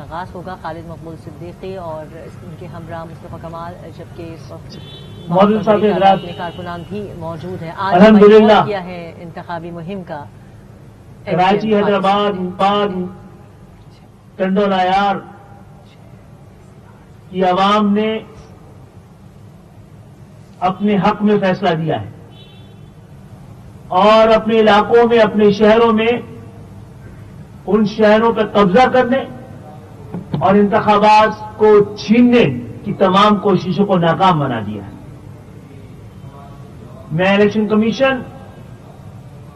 آغاز ہوگا. خالد مقبول صدیقی اور ان کے ہمراہ مصطفیٰ کمال، جبکہ اس وقت اپنے کارکنان بھی موجود ہیں. آج الحمدللہ کیا ہے انتخابی مہم کا. کراچی، حیدرآباد، ملتان، ٹنڈو نایار کی عوام نے اپنے حق میں فیصلہ دیا ہے اور اپنے علاقوں میں، اپنے شہروں میں ان شہروں پر قبضہ کرنے اور انتخابات کو چھیننے کی تمام کوششوں کو ناکام بنا دیا ہے. میں الیکشن کمیشن،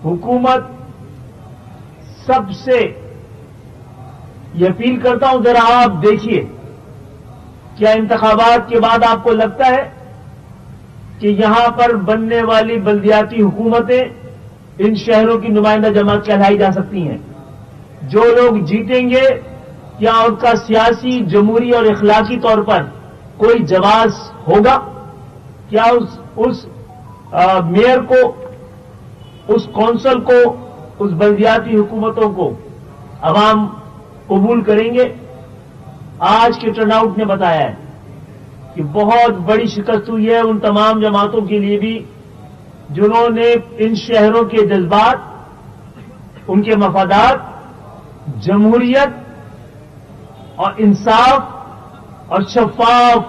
حکومت سب سے یہ اپیل کرتا ہوں، ذرا آپ دیکھیے کیا انتخابات کے بعد آپ کو لگتا ہے کہ یہاں پر بننے والی بلدیاتی حکومتیں ان شہروں کی نمائندہ جماعت کہلائی جا سکتی ہیں؟ جو لوگ جیتیں گے کیا ان کا سیاسی، جمہوری اور اخلاقی طور پر کوئی جواز ہوگا؟ کیا اس میئر کو، اس کونسل کو، اس بلدیاتی حکومتوں کو عوام قبول کریں گے؟ آج کے ٹرن آؤٹ نے بتایا ہے کہ بہت بڑی شکست ہوئی ہے ان تمام جماعتوں کے لیے بھی جنہوں نے ان شہروں کے جذبات، ان کے مفادات، جمہوریت اور انصاف اور شفاف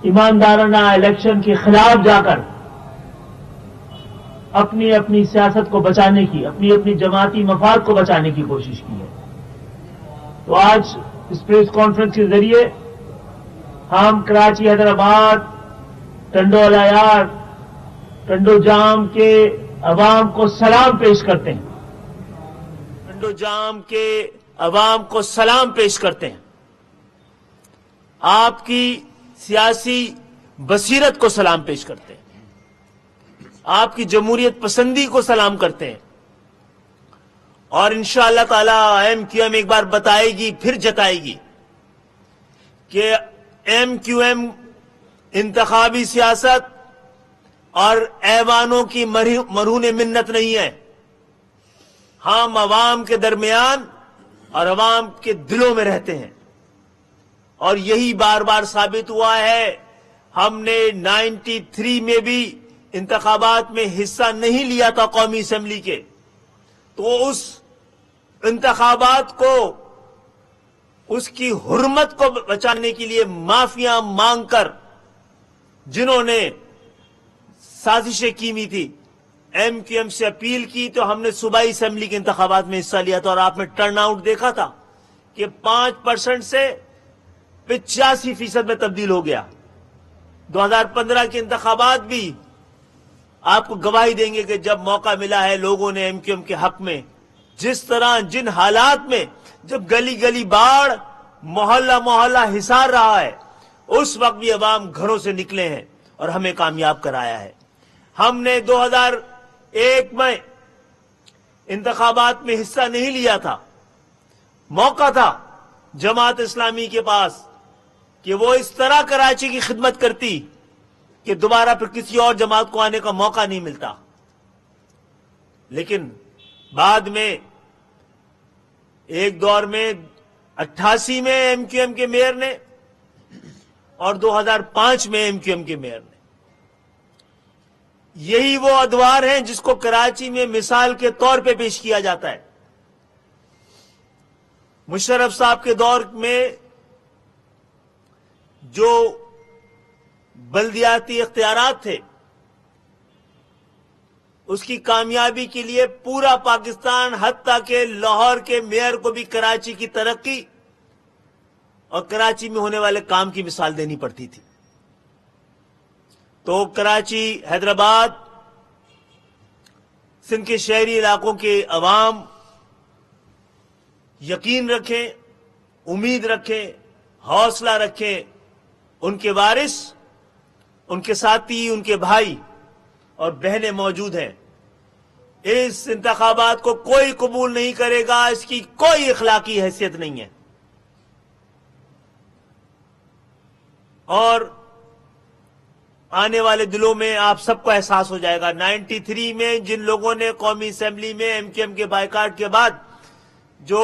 ایماندارانہ الیکشن کے خلاف جا کر اپنی اپنی سیاست کو بچانے کی، اپنی اپنی جماعتی مفاد کو بچانے کی کوشش کی ہے. تو آج اس پریس کانفرنس کے ذریعے ہم کراچی، حیدرآباد، ٹنڈو نایار، ٹنڈو جام کے عوام کو سلام پیش کرتے ہیں. ٹنڈو جام کے عوام کو سلام پیش کرتے ہیں. آپ کی سیاسی بصیرت کو سلام پیش کرتے ہیں. آپ کی جمہوریت پسندی کو سلام کرتے ہیں. اور انشاءاللہ تعالی ایم کیو ایم ایک بار بتائے گی، پھر جتائے گی کہ ایم کیو ایم انتخابی سیاست اور ایوانوں کی مرہون منت نہیں ہے. ہم عوام کے درمیان اور عوام کے دلوں میں رہتے ہیں اور یہی بار بار ثابت ہوا ہے. ہم نے 93 میں بھی انتخابات میں حصہ نہیں لیا تھا قومی اسمبلی کے، تو اس انتخابات کو، اس کی حرمت کو بچانے کے لیے معافیاں مانگ کر جنہوں نے سازشیں کی ہوئی تھی، ایم کیو ایم سے اپیل کی، تو ہم نے صوبائی اسمبلی کے انتخابات میں حصہ لیا تھا اور آپ نے ٹرن آؤٹ دیکھا تھا کہ 5% سے 85% میں تبدیل ہو گیا. 2015 کے انتخابات بھی آپ کو گواہی دیں گے کہ جب موقع ملا ہے لوگوں نے ایم کیو ایم کے حق میں، جس طرح جن حالات میں جب گلی گلی باڑ، محلہ محلہ حصار رہا ہے، اس وقت بھی عوام گھروں سے نکلے ہیں اور ہمیں کامیاب کرایا ہے. ہم نے 2001 میں انتخابات میں حصہ نہیں لیا تھا. موقع تھا جماعت اسلامی کے پاس کہ وہ اس طرح کراچی کی خدمت کرتی کہ دوبارہ پھر کسی اور جماعت کو آنے کا موقع نہیں ملتا. لیکن بعد میں ایک دور میں 88 میں ایم کیو ایم کے میئر نے اور 2005 میں ایم کیو ایم کے میئر نے، یہی وہ ادوار ہیں جس کو کراچی میں مثال کے طور پہ پیش کیا جاتا ہے. مشرف صاحب کے دور میں جو بلدیاتی اختیارات تھے، اس کی کامیابی کے لیے پورا پاکستان، حتیٰ کہ لاہور کے میئر کو بھی کراچی کی ترقی اور کراچی میں ہونے والے کام کی مثال دینی پڑتی تھی. تو کراچی، حیدرآباد، سندھ کے شہری علاقوں کے عوام یقین رکھیں، امید رکھیں، حوصلہ رکھیں. ان کے وارث، ان کے ساتھی، ان کے بھائی اور بہنیں موجود ہیں. اس انتخابات کو کوئی قبول نہیں کرے گا، اس کی کوئی اخلاقی حیثیت نہیں ہے. اور آنے والے دنوں میں آپ سب کو احساس ہو جائے گا. 93 میں جن لوگوں نے قومی اسمبلی میں ایم کیو ایم کے بائیکاٹ کے بعد جو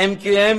MQM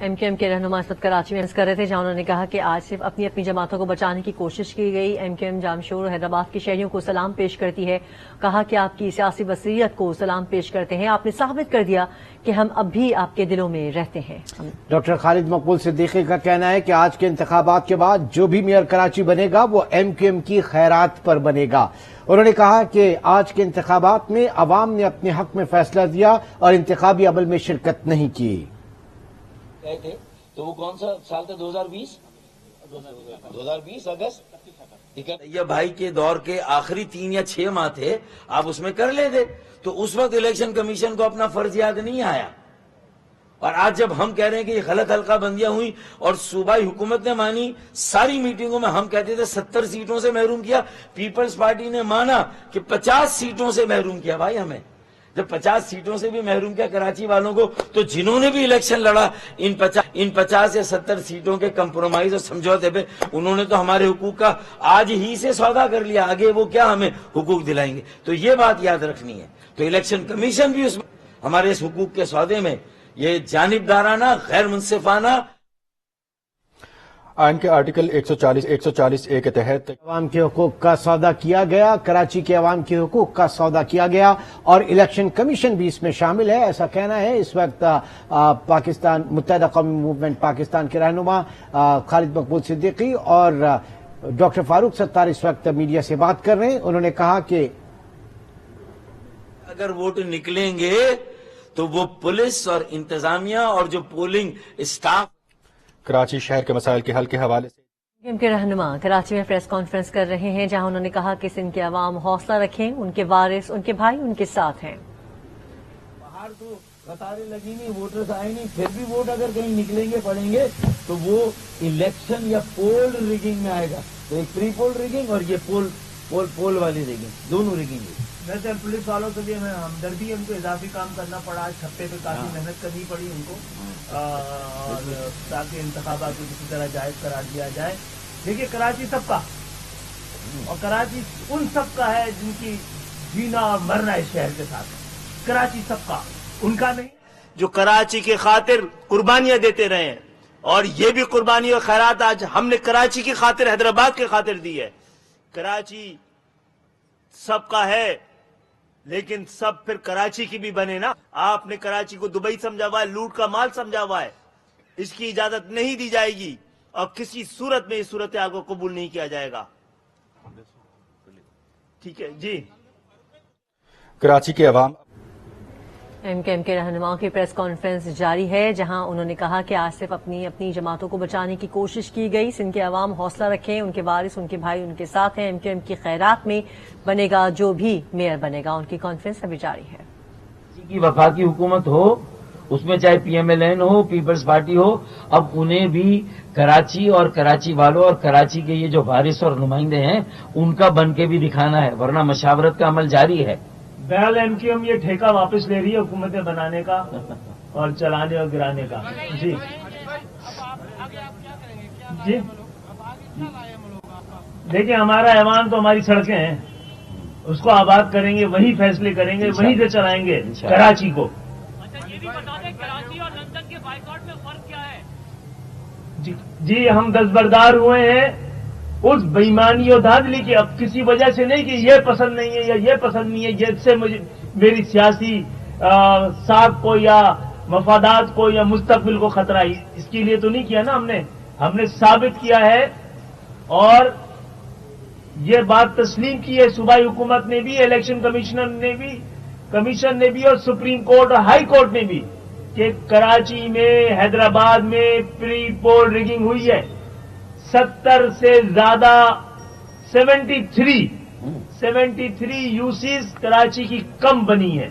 ایم کیو ایم کے رہنما اس وقت کراچی میں کر رہے تھے، جہاں انہوں نے کہا کہ آج صرف اپنی اپنی جماعتوں کو بچانے کی کوشش کی گئی۔ ایم کیو ایم جامشور حیدرآباد کے شہریوں کو سلام پیش کرتی ہے، کہا کہ آپ کی سیاسی بصیرت کو سلام پیش کرتے ہیں، آپ نے ثابت کر دیا کہ ہم اب بھی آپ کے دلوں میں رہتے ہیں۔ ڈاکٹر خالد مقبول صدیقی کا کہنا ہے کہ آج کے انتخابات کے بعد جو بھی میئر کراچی بنے گا وہ ایم کیو ایم کی خیرات پر بنے گا۔ انہوں نے کہا کہ آج کے انتخابات میں عوام نے اپنے حق میں فیصلہ دیا اور انتخابی عمل میں شرکت نہیں کی۔ تو وہ کون سا سال تھا؟ 2020 اگست یہ بھائی کے دور کے آخری 3 یا 6 ماہ تھے، آپ اس میں کر لیتے تو اس وقت الیکشن کمیشن کو اپنا فرض یاد نہیں آیا۔ اور آج جب ہم کہہ رہے ہیں کہ یہ غلط حلقہ بندیاں ہوئی اور صوبائی حکومت نے مانی، ساری میٹنگوں میں ہم کہتے تھے 70 سیٹوں سے محروم کیا، پیپلز پارٹی نے مانا کہ 50 سیٹوں سے محروم کیا۔ بھائی ہمیں جب 50 سیٹوں سے بھی محروم کیا کراچی والوں کو، تو جنہوں نے بھی الیکشن لڑا ان 50 یا 70 سیٹوں کے کمپرومائز اور سمجھوتے پہ، انہوں نے تو ہمارے حقوق کا آج ہی سے سودا کر لیا، آگے وہ کیا ہمیں حقوق دلائیں گے؟ تو یہ بات یاد رکھنی ہے۔ تو الیکشن کمیشن بھی اس ہمارے اس حقوق کے سودے میں یہ جانبدارانہ، غیر منصفانہ آئین کے آرٹیکل 140(a) کے تحت عوام کے حقوق کا سودا کیا گیا، کراچی کے عوام کے حقوق کا سودا کیا گیا اور الیکشن کمیشن بھی اس میں شامل ہے، ایسا کہنا ہے اس وقت پاکستان متحدہ قومی موومنٹ پاکستان کے رہنما خالد مقبول صدیقی اور ڈاکٹر فاروق ستار اس وقت میڈیا سے بات کر رہے ہیں۔ انہوں نے کہا کہ اگر ووٹ نکلیں گے تو وہ پولیس اور انتظامیہ اور جو پولنگ اسٹاف کراچی شہر کے مسائل کے حل کے حوالے سے ایم کے رہنما کراچی میں پریس کانفرنس کر رہے ہیں، جہاں انہوں نے کہا کہ سندھ کے عوام حوصلہ رکھیں، ان کے وارث، ان کے بھائی ان کے ساتھ ہیں۔ باہر تو قطاریں لگی نہیں، ووٹرز آئے نہیں، پھر بھی ووٹ اگر کہیں نکلیں گے پڑیں گے تو وہ الیکشن یا پول ریگنگ میں آئے گا۔ تو ایک پری پول ریگنگ اور یہ پول والی ریگنگ، دونوں ریگنگ۔ ویسے پولیس والوں کے لیے میں ہمدردی، ان کو اضافی کام کرنا پڑا، آج ہفتے پہ کافی محنت کرنی پڑی ان کو، اور تاکہ انتخابات کو کسی طرح جائز قرار دیا جائے۔ دیکھیے کراچی سب کا، اور کراچی ان سب کا ہے جن کی جینا اور مرنا اس شہر کے ساتھ، کراچی سب کا، ان کا نہیں، جو کراچی کے خاطر قربانیاں دیتے رہے ہیں، اور یہ بھی قربانی اور خیرات آج ہم نے کراچی کی خاطر، حیدرآباد کی خاطر دی ہے۔ کراچی سب کا ہے لیکن سب پھر کراچی کی بھی بنے نا۔ آپ نے کراچی کو دبئی سمجھا ہوا ہے، لوٹ کا مال سمجھا ہوا ہے، اس کی اجازت نہیں دی جائے گی اور کسی صورت میں اس صورتحال کو قبول نہیں کیا جائے گا۔ ٹھیک ہے جی۔ کراچی کے عوام ایم کیو ایم کے رہنماؤں کی پریس کانفرنس جاری ہے، جہاں انہوں نے کہا کہ آج صرف اپنی جماعتوں کو بچانے کی کوشش کی گئی، سندھ کے عوام حوصلہ رکھیں، ان کے وارث، ان کے بھائی ان کے ساتھ ہیں، ایم کیو ایم کی خیرات میں بنے گا جو بھی میئر بنے گا۔ ان کی کانفرنس ابھی جاری ہے۔ کی وفاقی حکومت ہو، اس میں چاہے پی ایم ایل این ہو، پیپلز پارٹی ہو، اب انہیں بھی کراچی اور کراچی والوں اور کراچی کے یہ جو وارث اور نمائندے ہیں ان کا بن کے بھی دکھانا ہے، ورنہ مشاورت کا عمل جاری ہے۔ بہرحال ایم کیو ایم یہ ٹھیکہ واپس لے رہی ہے حکومتیں بنانے کا اور چلانے اور گرانے کا۔ جی جی دیکھیں ہمارا ایوان تو ہماری سڑکیں ہیں، اس کو آباد کریں گے، وہی فیصلے کریں گے، وہیں سے چلائیں گے کراچی کو۔ یہ بھی بتا دیں کراچی اور لندن کے بائیکاٹ میں فرق کیا ہے؟ جی ہم دستبردار ہوئے ہیں اس بےایمانی اور دھاندلی کی، اب کسی وجہ سے نہیں کہ یہ پسند نہیں ہے یا یہ پسند نہیں ہے، یہ سے مجھے میری سیاسی ساکھ کو یا مفادات کو یا مستقبل کو خطرہ ہے، اس کے لیے تو نہیں کیا نا ہم نے ثابت کیا ہے اور یہ بات تسلیم کی ہے صوبائی حکومت نے بھی، الیکشن کمیشن نے بھی اور سپریم کورٹ اور ہائی کورٹ نے بھی، کہ کراچی میں، حیدرآباد میں پری پول ریگنگ ہوئی ہے۔ 70 سے زیادہ 73 یوسیز کراچی کی کم بنی ہے،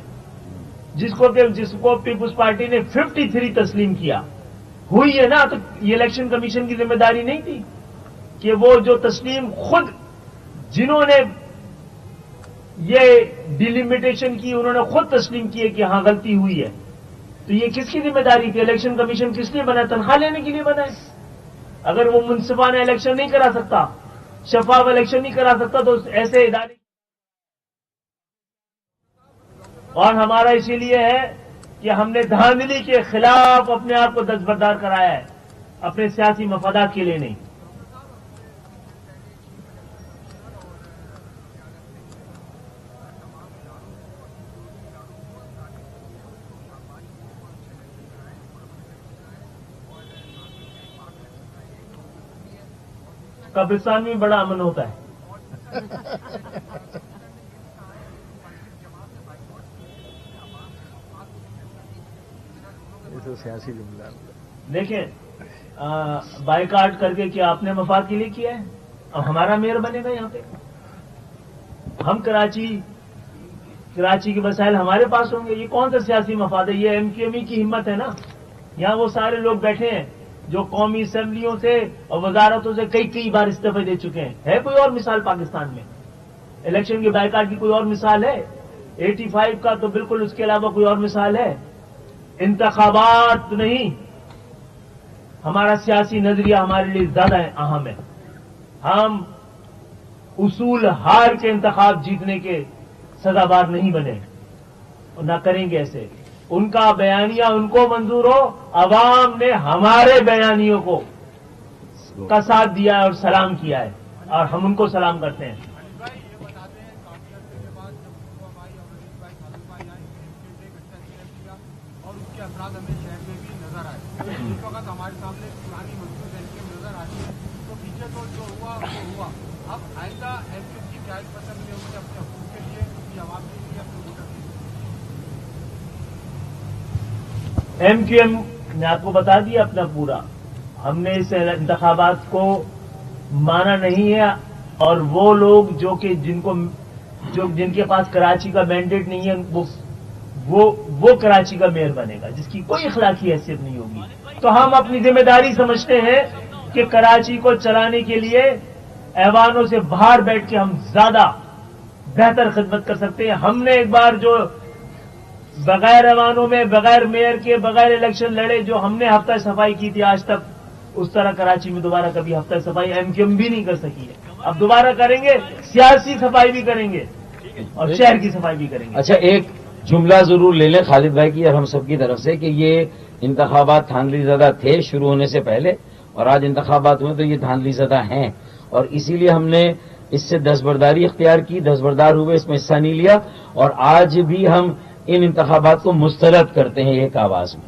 جس کو پیپلز پارٹی نے 53 تسلیم کیا، ہوئی ہے نا۔ تو یہ الیکشن کمیشن کی ذمہ داری نہیں تھی کہ وہ جو تسلیم خود جنہوں نے یہ ڈیلیمیٹیشن کی انہوں نے خود تسلیم کی ہے کہ ہاں غلطی ہوئی ہے، تو یہ کس کی ذمہ داری تھی؟ الیکشن کمیشن کس لیے بنا ہے؟ تنخواہ لینے کے لیے بنا ہے۔ اگر وہ منصفانہ الیکشن نہیں کرا سکتا، شفاف الیکشن نہیں کرا سکتا، تو ایسے ادارے، اور ہمارا اسی لیے ہے کہ ہم نے دھاندلی کے خلاف اپنے آپ کو دستبردار کرایا ہے، اپنے سیاسی مفادات کے لیے نہیں۔ قبرستان میں بڑا امن ہوتا ہے۔ سیاسی جملہ دیکھیں، بائیکاٹ کر کے کیا اپنے مفاد کے لیے کیا ہے؟ اب ہمارا میئر بنے گا یہاں پہ، ہم کراچی کے مسائل ہمارے پاس ہوں گے۔ یہ کون سا سیاسی مفاد ہے؟ یہ ایم کیو ایم کی ہمت ہے نا۔ یہاں وہ سارے لوگ بیٹھے ہیں جو قومی اسمبلیوں سے اور وزارتوں سے کئی بار استعفے دے چکے ہیں۔ ہے کوئی اور مثال پاکستان میں؟ الیکشن کے بائیکاٹ کی کوئی اور مثال ہے؟ 85 کا تو بالکل، اس کے علاوہ کوئی اور مثال ہے؟ انتخابات نہیں، ہمارا سیاسی نظریہ ہمارے لیے زیادہ اہم ہے۔ ہم اصول ہار کے انتخاب جیتنے کے سزاوار نہیں بنے اور نہ کریں گے ایسے۔ ان کا بیانیہ ان کو منظور ہو، عوام نے ہمارے بیانیوں کو کا ساتھ دیا ہے اور سلام کیا ہے، اور ہم ان کو سلام کرتے ہیں۔ اور اس کے اثرات ہمیں شہر میں بھی نظر آئے۔ اس وقت ہمارے سامنے پرانی منصوبہ بندی نظر آتی ہے، تو پیچھے تو جو ہوا وہ ہوا۔ اب آئندہ ایم کیو کی جائز پسند میں ان کے اپنے حقوق کے لیے، اپنی عوام کے لیے، اپنے ووٹر کے لیے۔ ایم کیو ایم نے آپ کو بتا دیا اپنا پورا، ہم نے اس انتخابات کو مانا نہیں ہے، اور وہ لوگ جن کے پاس کراچی کا مینڈیٹ نہیں ہے وہ کراچی کا میئر بنے گا، جس کی کوئی اخلاقی حیثیت نہیں ہوگی۔ تو ہم اپنی ذمہ داری سمجھتے ہیں کہ کراچی کو چلانے کے لیے ایوانوں سے باہر بیٹھ کے ہم زیادہ بہتر خدمت کر سکتے ہیں۔ ہم نے ایک بار جو بغیر ایوانوں میں، بغیر میئر کے، بغیر الیکشن لڑے، جو ہم نے ہفتہ صفائی کی تھی آج تک، اس طرح کراچی میں دوبارہ کبھی ہفتہ صفائی ایم کیو ایم بھی نہیں کر سکی ہے۔ اب دوبارہ کریں گے، سیاسی صفائی بھی کریں گے اور شہر کی صفائی بھی کریں گے۔ اچھا، ایک جملہ ضرور لے لیں خالد بھائی کی اور ہم سب کی طرف سے کہ یہ انتخابات دھاندلی زدہ تھے شروع ہونے سے پہلے، اور آج انتخابات ہوئے تو یہ دھاندلی زدہ ہیں، اور اسی لیے ہم نے اس سے دستبرداری اختیار کی، دستبردار ہوئے، اس میں حصہ نہیں لیا، اور آج بھی ہم ان انتخابات کو مسترد کرتے ہیں ایک آواز میں۔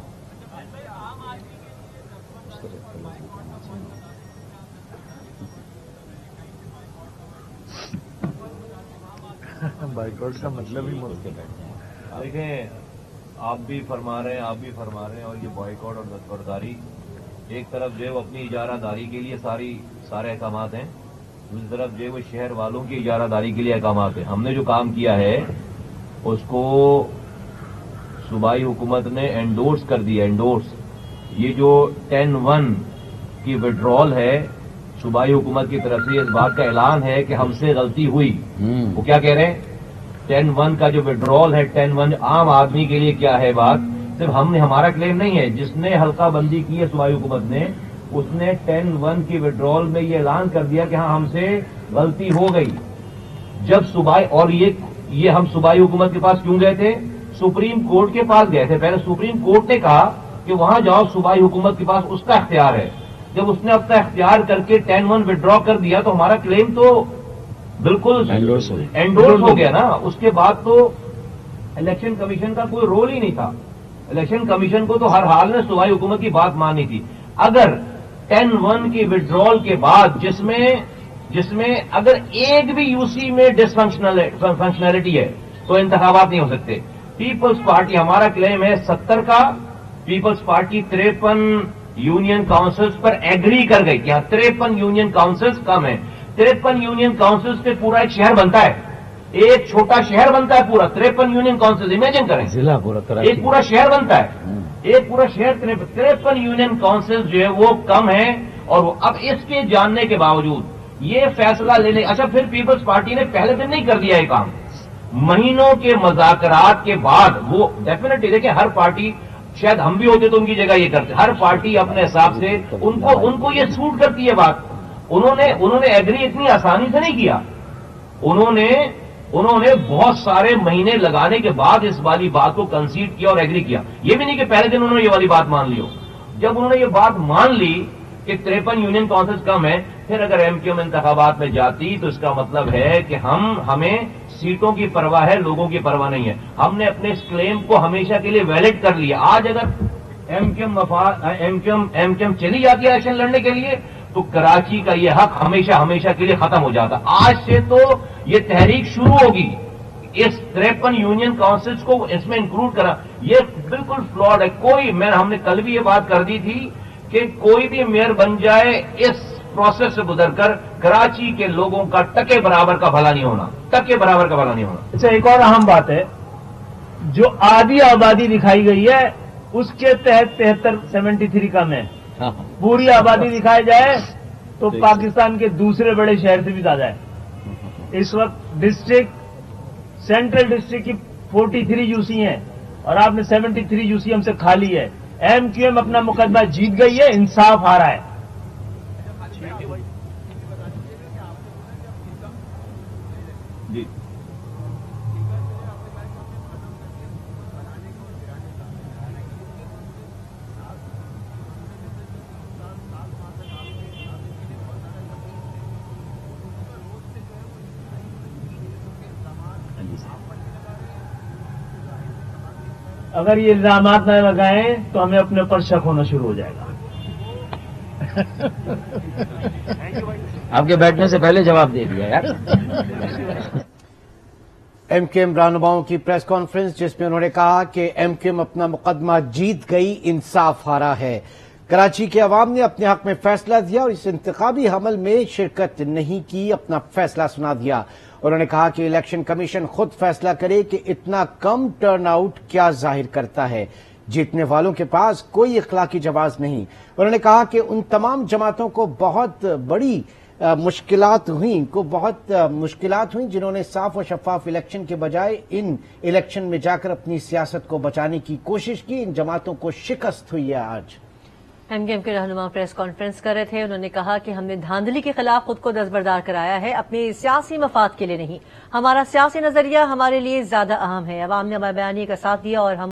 بائیکاٹ کا مطلب ہی دیکھیں، آپ بھی فرما رہے ہیں اور یہ بائیکاٹ اور دستبرداری ایک طرف جو ہے وہ اپنی اجارہ داری کے لیے سارے احکامات ہیں، دوسری طرف جو ہے وہ شہر والوں کی اجارہ داری کے لیے احکامات ہیں۔ ہم نے جو کام کیا ہے اس کو صوبائی حکومت نے انڈورس کر دیا۔ یہ جو 10-1 کی وڈرال ہے صوبائی حکومت کی طرف سے، اس بات کا اعلان ہے کہ ہم سے غلطی ہوئی۔ وہ کیا کہہ رہے ہیں؟ 10-1 کا جو وڈرال ہے، 10-1 عام آدمی کے لیے کیا ہے بات؟ صرف ہمارا کلیم نہیں ہے، جس نے حلقہ بندی کی ہے صوبائی حکومت نے، اس نے 10-1 کی وڈرال میں یہ اعلان کر دیا کہ ہاں ہم سے غلطی ہو گئی۔ جب صوبائی، اور یہ ہم صوبائی حکومت کے پاس کیوں گئے تھے؟ سپریم کورٹ کے پاس گئے تھے۔ پہلے سپریم کورٹ نے کہا کہ وہاں جاؤ، صوبائی حکومت کے پاس اس کا اختیار ہے۔ جب اس نے اپنا اختیار کر کے 10-1 وڈرا کر دیا تو ہمارا کلیم تو بالکل انڈورس ہو گیا نا۔ اس کے بعد تو الیکشن کمیشن کا کوئی رول ہی نہیں تھا۔ الیکشن کمیشن کو تو ہر حال میں صوبائی حکومت کی بات ماننی تھی۔ اگر 10-1 کی وڈرال کے بعد جس میں اگر ایک بھی یو سی میں فنکشنلٹی ہے تو انتخابات نہیں ہو سکتے۔ پیپلز پارٹی، ہمارا کلیم ہے 70 کا، پیپلز پارٹی 53 یونین کاؤنسلز پر ایگری کر گئی کہ یہاں 53 یونین کاؤنسلز کم ہیں۔ 53 یونین کاؤنسلز پہ پورا ایک شہر بنتا ہے، ایک چھوٹا شہر بنتا ہے پورا 53 یونین کاؤنسلز۔ امیجن کریں، ضلع پورا ایک پورا شہر بنتا ہے، ایک پورا شہر 53 یونین کاؤنسلز جو ہے وہ کم ہیں۔ اور اب اس کے جاننے کے باوجود یہ فیصلہ لینے، اچھا پھر پیپلز پارٹی نے پہلے دن نہیں کر دیا یہ کام، مہینوں کے مذاکرات کے بعد وہ ڈیفینیٹلی، دیکھیں ہر پارٹی، شاید ہم بھی ہوتے تو ان کی جگہ یہ کرتے، ہر پارٹی اپنے حساب سے ان کو یہ سوٹ کرتی ہے بات۔ انہوں نے ایگری اتنی آسانی سے نہیں کیا، انہوں نے انہوں نے بہت سارے مہینے لگانے کے بعد اس والی بات کو کنسیڈ کیا اور ایگری کیا. یہ بھی نہیں کہ پہلے دن انہوں نے یہ والی بات مان لی ہو. جب انہوں نے یہ بات مان لی کہ 53 یونین کونسلز کم ہے، پھر اگر ایم کیو ایم انتخابات میں جاتی تو اس کا مطلب ہے کہ ہمیں سیٹوں کی پرواہ ہے، لوگوں کی پرواہ نہیں ہے. ہم نے اپنے اس کلیم کو ہمیشہ کے لیے ویلڈ کر لیا. آج اگر ایم کیو ایم چلی جاتی ہے الیکشن لڑنے کے لیے تو کراچی کا یہ حق ہمیشہ کے لیے ختم ہو جاتا. آج سے تو یہ تحریک شروع ہوگی اس 53 یونین کاؤنسلز کو اس میں انکلوڈ کرا. یہ بالکل فلاڈ ہے. ہم نے کل بھی یہ بات کر دی تھی کہ کوئی بھی میئر بن جائے اس پروسیس سے گزر کر کراچی کے لوگوں کا ٹکے برابر کا بھلا نہیں ہونا، ٹکے برابر کا بھلا نہیں ہونا. اچھا، ایک اور اہم بات ہے، جو آدھی آبادی دکھائی گئی ہے اس کے تحت 73 کم ہے. پوری آبادی دکھائی جائے تو پاکستان کے دوسرے بڑے شہر سے بھی زیادہ ہے. اس وقت ڈسٹرکٹ سینٹرل ڈسٹرکٹ کی 43 یو سی ہیں اور آپ نے 73 یو سی ہم سے کھا لی ہے. ایم کیو ایم اپنا مقدمہ جیت گئی ہے، انصاف آ رہا ہے. جی اگر یہ الزامات نہ لگائیں تو ہمیں اپنے اوپر شک ہونا شروع ہو جائے گا. آپ کے بیٹھنے سے پہلے جواب دے دیا یار. ایم کیو ایم رہنماؤں کی پریس کانفرنس جس میں انہوں نے کہا کہ ایم کیو ایم اپنا مقدمہ جیت گئی، انصاف ہارا ہے. کراچی کے عوام نے اپنے حق میں فیصلہ دیا اور اس انتخابی عمل میں شرکت نہیں کی، اپنا فیصلہ سنا دیا. انہوں نے کہا کہ الیکشن کمیشن خود فیصلہ کرے کہ اتنا کم ٹرن آؤٹ کیا ظاہر کرتا ہے. جیتنے والوں کے پاس کوئی اخلاقی جواز نہیں. انہوں نے کہا کہ ان تمام جماعتوں کو بہت بڑی مشکلات ہوئیں جنہوں نے صاف و شفاف الیکشن کے بجائے ان الیکشن میں جا کر اپنی سیاست کو بچانے کی کوشش کی. ان جماعتوں کو شکست ہوئی ہے. آج ایم کیو ایم کے رہنما پریس کانفرنس کر رہے تھے. انہوں نے کہا کہ ہم نے دھاندلی کے خلاف خود کو دستبردار کرایا ہے، اپنے سیاسی مفاد کے لیے نہیں. ہمارا سیاسی نظریہ ہمارے لیے زیادہ اہم ہے. عوام نے ہمارے بیانیے کا ساتھ دیا اور ہم